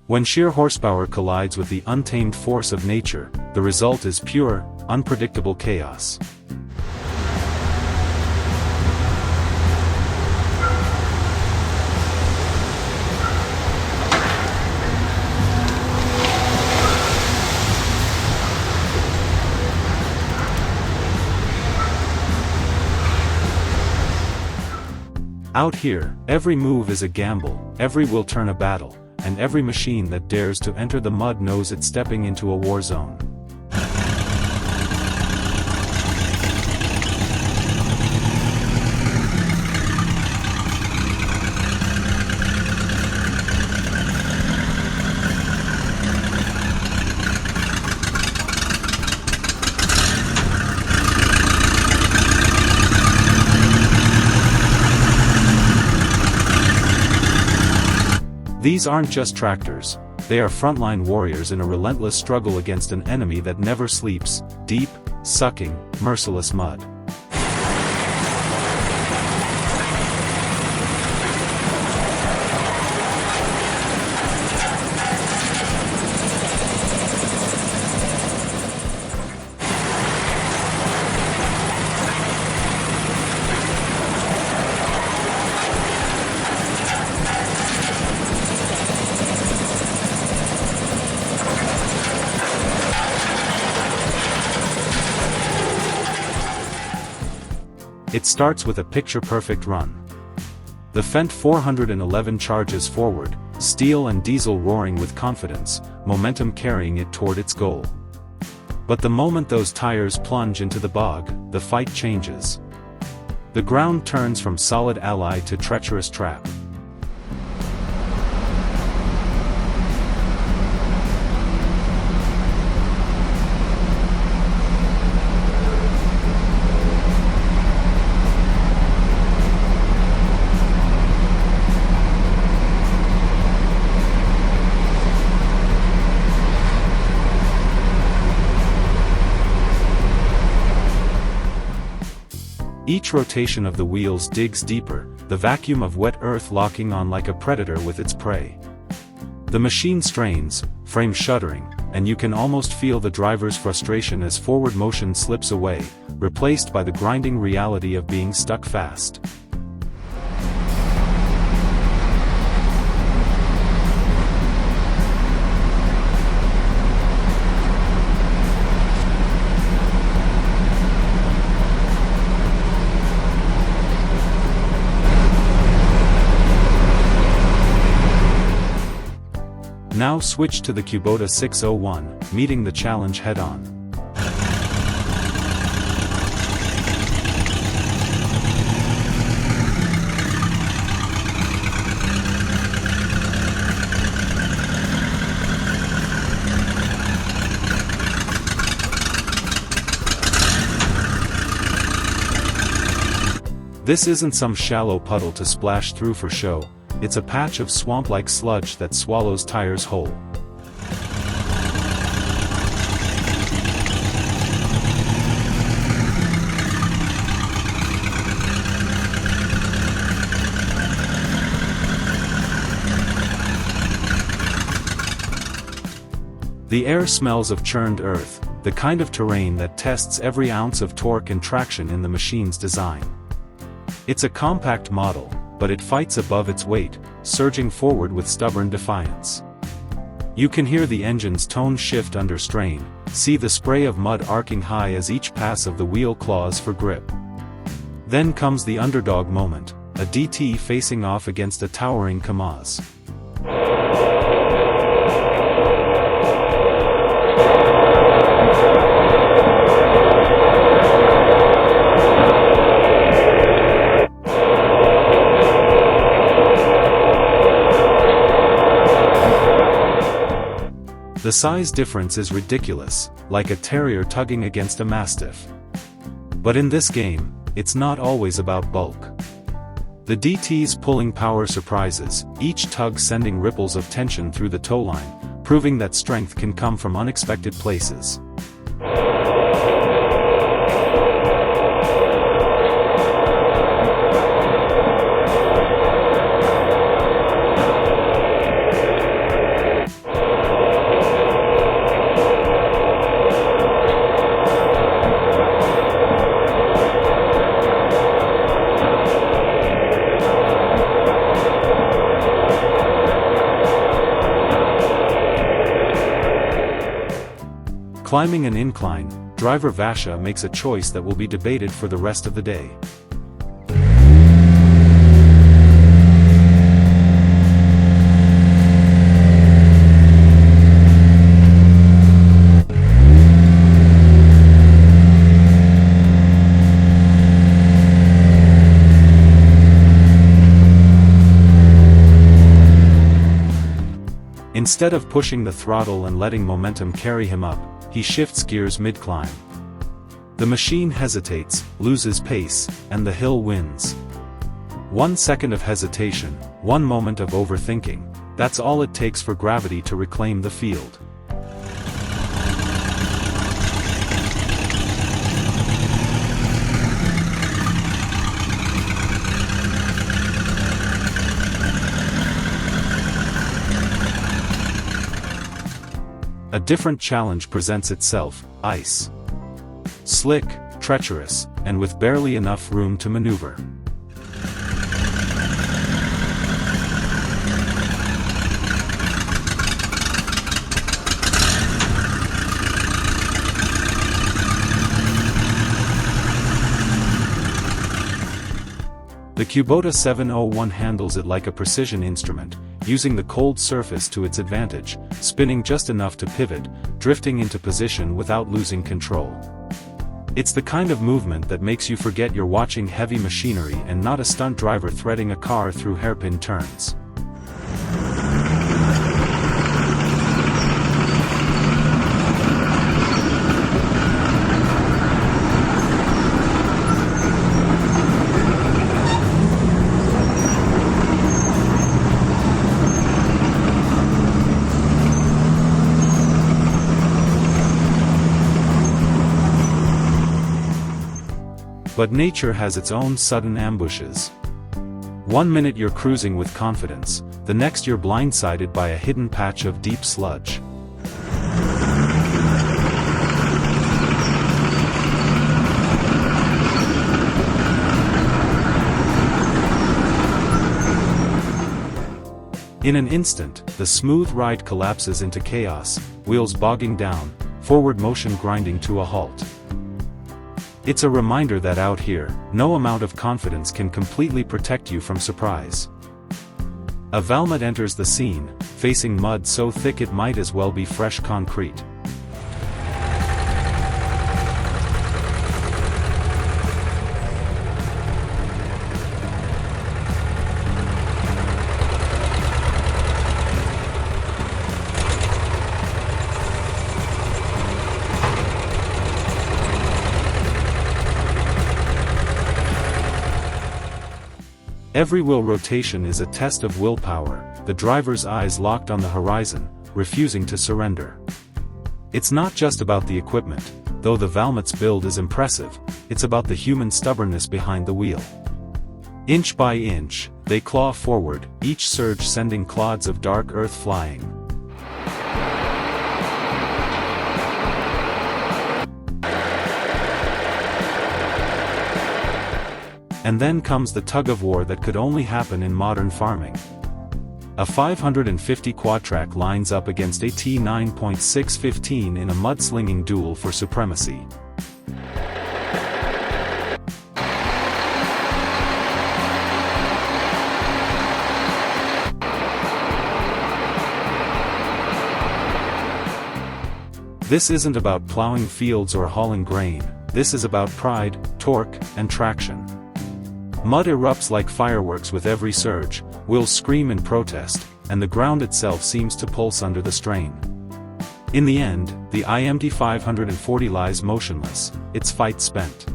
When sheer horsepower collides with the untamed force of nature, the result is pure, unpredictable chaos. Out here, every move is a gamble, every will turn a battle, and every machine that dares to enter the mud knows it's stepping into a war zone. These aren't just tractors, they are frontline warriors in a relentless struggle against an enemy that never sleeps: deep, sucking, merciless mud. It starts with a picture-perfect run. The Fendt 411 charges forward, steel and diesel roaring with confidence, momentum carrying it toward its goal. But the moment those tires plunge into the bog, the fight changes. The ground turns from solid ally to treacherous trap. Each rotation of the wheels digs deeper, the vacuum of wet earth locking on like a predator with its prey. The machine strains, frame shuddering, and you can almost feel the driver's frustration as forward motion slips away, replaced by the grinding reality of being stuck fast. Now switch to the Kubota 601, meeting the challenge head-on. This isn't some shallow puddle to splash through for show. It's a patch of swamp-like sludge that swallows tires whole. The air smells of churned earth, the kind of terrain that tests every ounce of torque and traction in the machine's design. It's a compact model, but it fights above its weight, surging forward with stubborn defiance. You can hear the engine's tone shift under strain, see the spray of mud arcing high as each pass of the wheel claws for grip. Then comes the underdog moment, a DT facing off against a towering Kamaz. The size difference is ridiculous, like a terrier tugging against a mastiff. But in this game, it's not always about bulk. The DT's pulling power surprises, each tug sending ripples of tension through the tow line, proving that strength can come from unexpected places. Climbing an incline, driver Vasha makes a choice that will be debated for the rest of the day. Instead of pushing the throttle and letting momentum carry him up, he shifts gears mid-climb. The machine hesitates, loses pace, and the hill wins. 1 second of hesitation, 1 moment of overthinking, that's all it takes for gravity to reclaim the field. A different challenge presents itself: ice. Slick, treacherous, and with barely enough room to maneuver. The Kubota 701 handles it like a precision instrument, using the cold surface to its advantage, spinning just enough to pivot, drifting into position without losing control. It's the kind of movement that makes you forget you're watching heavy machinery and not a stunt driver threading a car through hairpin turns. But nature has its own sudden ambushes. 1 minute you're cruising with confidence, the next you're blindsided by a hidden patch of deep sludge. In an instant, the smooth ride collapses into chaos, wheels bogging down, forward motion grinding to a halt. It's a reminder that out here, no amount of confidence can completely protect you from surprise. A Valmet enters the scene, facing mud so thick it might as well be fresh concrete. Every wheel rotation is a test of willpower, the driver's eyes locked on the horizon, refusing to surrender. It's not just about the equipment, though the Valmet's build is impressive, it's about the human stubbornness behind the wheel. Inch by inch, they claw forward, each surge sending clods of dark earth flying. And then comes the tug-of-war that could only happen in modern farming. A 550 quad-track lines up against a T9.615 in a mudslinging duel for supremacy. This isn't about plowing fields or hauling grain, this is about pride, torque, and traction. Mud erupts like fireworks with every surge, wheels scream in protest, and the ground itself seems to pulse under the strain. In the end, the IMD 540 lies motionless, its fight spent.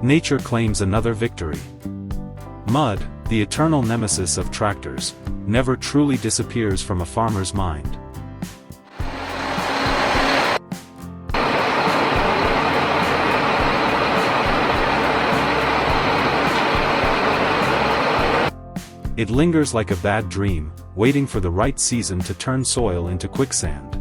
Nature claims another victory. Mud, the eternal nemesis of tractors, never truly disappears from a farmer's mind. It lingers like a bad dream, waiting for the right season to turn soil into quicksand.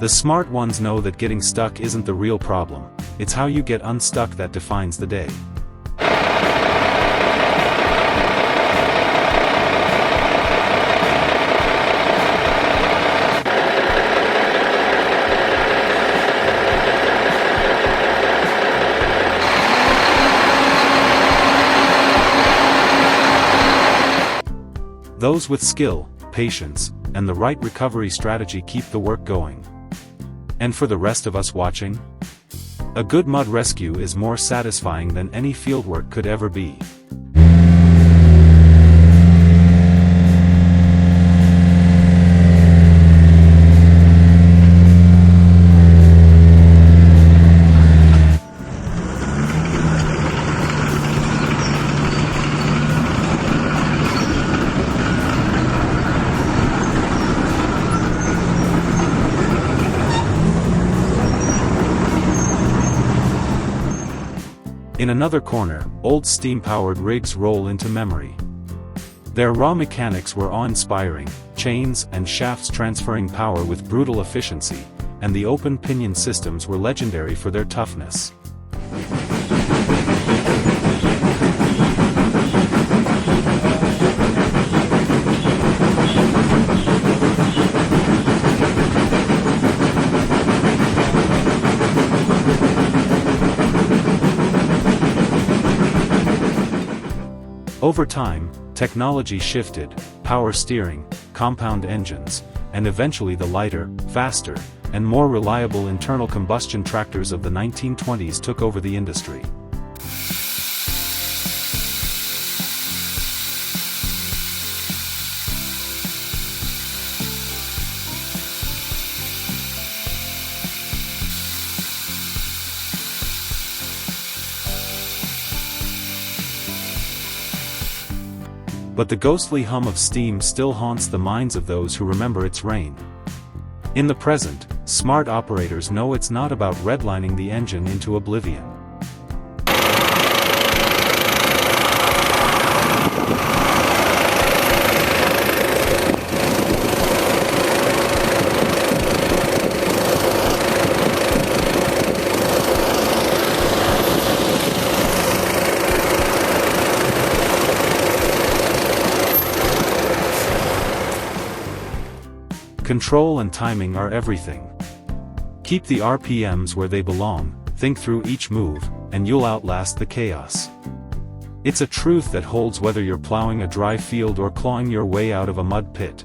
The smart ones know that getting stuck isn't the real problem, it's how you get unstuck that defines the day. Those with skill, patience, and the right recovery strategy keep the work going. And for the rest of us watching? A good mud rescue is more satisfying than any fieldwork could ever be. In another corner, old steam-powered rigs roll into memory. Their raw mechanics were awe-inspiring, chains and shafts transferring power with brutal efficiency, and the open pinion systems were legendary for their toughness. Over time, technology shifted, power steering, compound engines, and eventually the lighter, faster, and more reliable internal combustion tractors of the 1920s took over the industry. But the ghostly hum of steam still haunts the minds of those who remember its reign. In the present, smart operators know it's not about redlining the engine into oblivion. Control and timing are everything. Keep the RPMs where they belong, think through each move, and you'll outlast the chaos. It's a truth that holds whether you're plowing a dry field or clawing your way out of a mud pit.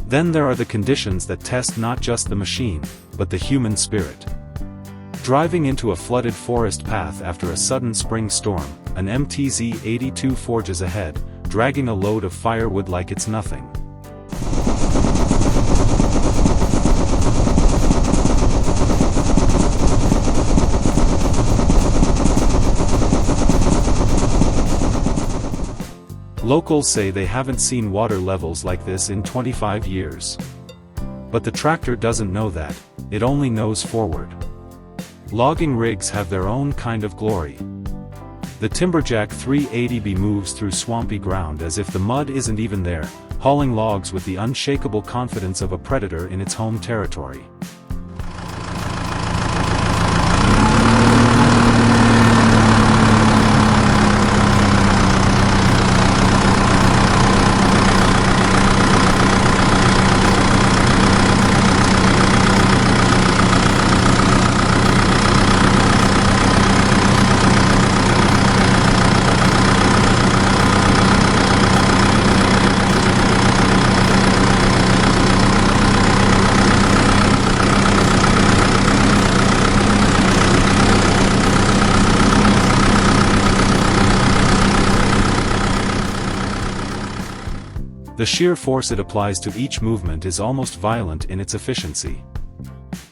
Then there are the conditions that test not just the machine, but the human spirit. Driving into a flooded forest path after a sudden spring storm, an MTZ-82 forges ahead, dragging a load of firewood like it's nothing. Locals say they haven't seen water levels like this in 25 years. But the tractor doesn't know that, it only knows forward. Logging rigs have their own kind of glory. The Timberjack 380B moves through swampy ground as if the mud isn't even there, hauling logs with the unshakable confidence of a predator in its home territory. The sheer force it applies to each movement is almost violent in its efficiency.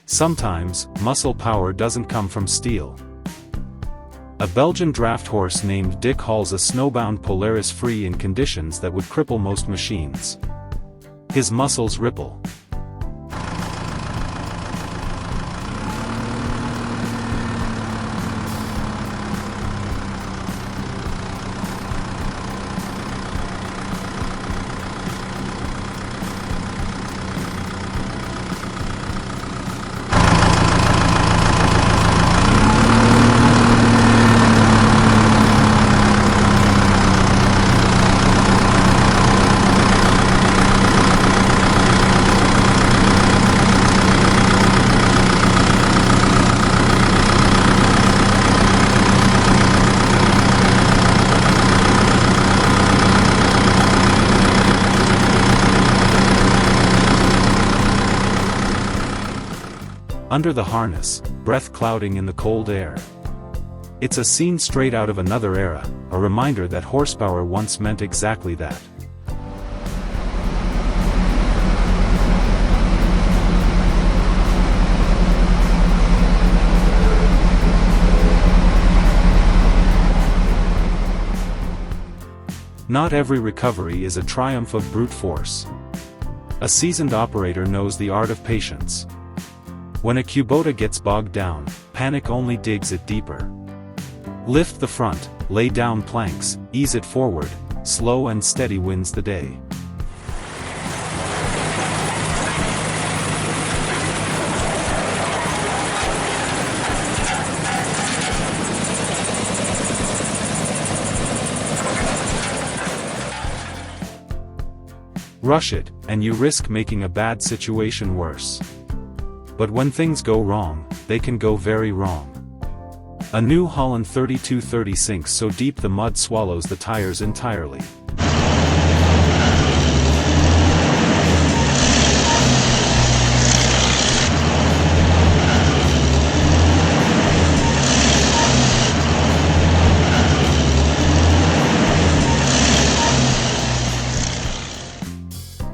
Sometimes, muscle power doesn't come from steel. A Belgian draft horse named Dick hauls a snowbound Polaris free in conditions that would cripple most machines. His muscles ripple. Under the harness, breath clouding in the cold air. It's a scene straight out of another era, a reminder that horsepower once meant exactly that. Not every recovery is a triumph of brute force. A seasoned operator knows the art of patience. When a Kubota gets bogged down, panic only digs it deeper. Lift the front, lay down planks, ease it forward, slow and steady wins the day. Rush it, and you risk making a bad situation worse. But when things go wrong, they can go very wrong. A New Holland 3230 sinks so deep the mud swallows the tires entirely.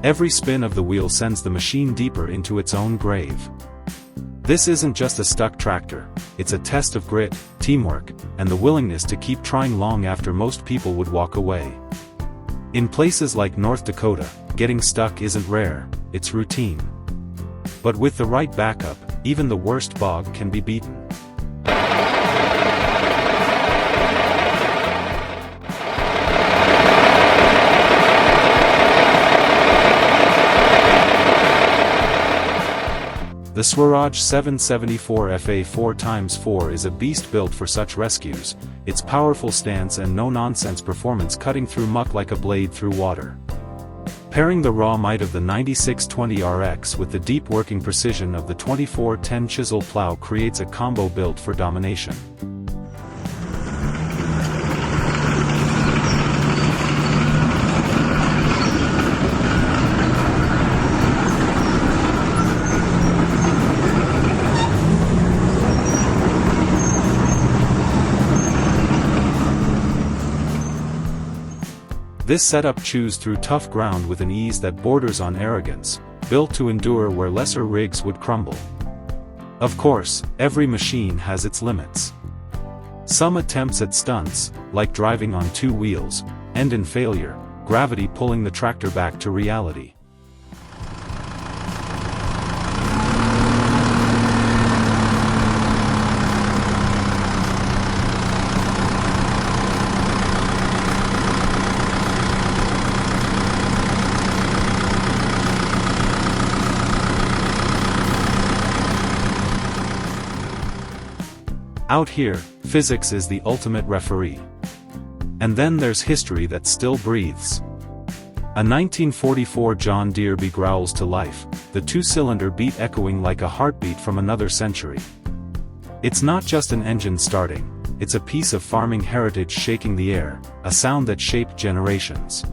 Every spin of the wheel sends the machine deeper into its own grave. This isn't just a stuck tractor, it's a test of grit, teamwork, and the willingness to keep trying long after most people would walk away. In places like North Dakota, getting stuck isn't rare, it's routine. But with the right backup, even the worst bog can be beaten. The Swaraj 774 FA 4x4 is a beast built for such rescues, its powerful stance and no-nonsense performance cutting through muck like a blade through water. Pairing the raw might of the 9620 RX with the deep working precision of the 2410 chisel plow creates a combo built for domination. This setup chews through tough ground with an ease that borders on arrogance, built to endure where lesser rigs would crumble. Of course, every machine has its limits. Some attempts at stunts, like driving on two wheels, end in failure, gravity pulling the tractor back to reality. Out here, physics is the ultimate referee. And then there's history that still breathes. A 1944 John Deere growls to life, the two-cylinder beat echoing like a heartbeat from another century. It's not just an engine starting, it's a piece of farming heritage shaking the air, a sound that shaped generations.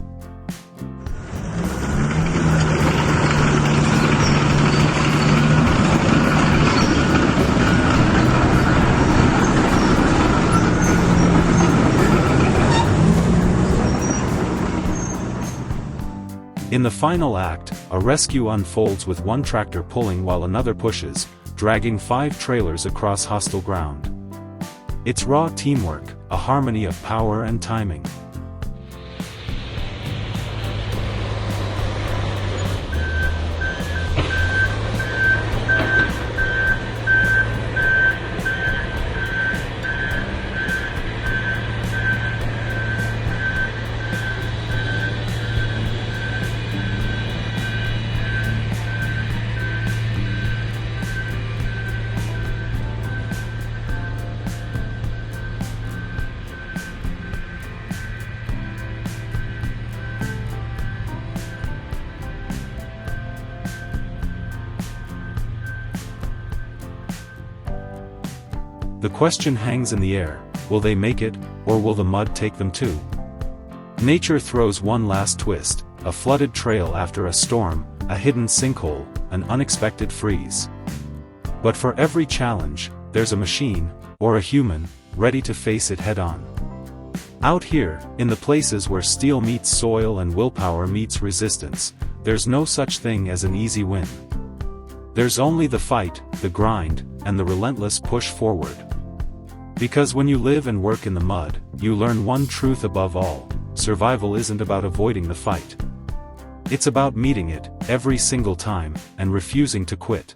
In the final act, a rescue unfolds with one tractor pulling while another pushes, dragging 5 trailers across hostile ground. It's raw teamwork, a harmony of power and timing. The question hangs in the air, will they make it, or will the mud take them too? Nature throws one last twist, a flooded trail after a storm, a hidden sinkhole, an unexpected freeze. But for every challenge, there's a machine, or a human, ready to face it head-on. Out here, in the places where steel meets soil and willpower meets resistance, there's no such thing as an easy win. There's only the fight, the grind, and the relentless push forward. Because when you live and work in the mud, you learn one truth above all: survival isn't about avoiding the fight. It's about meeting it, every single time, and refusing to quit.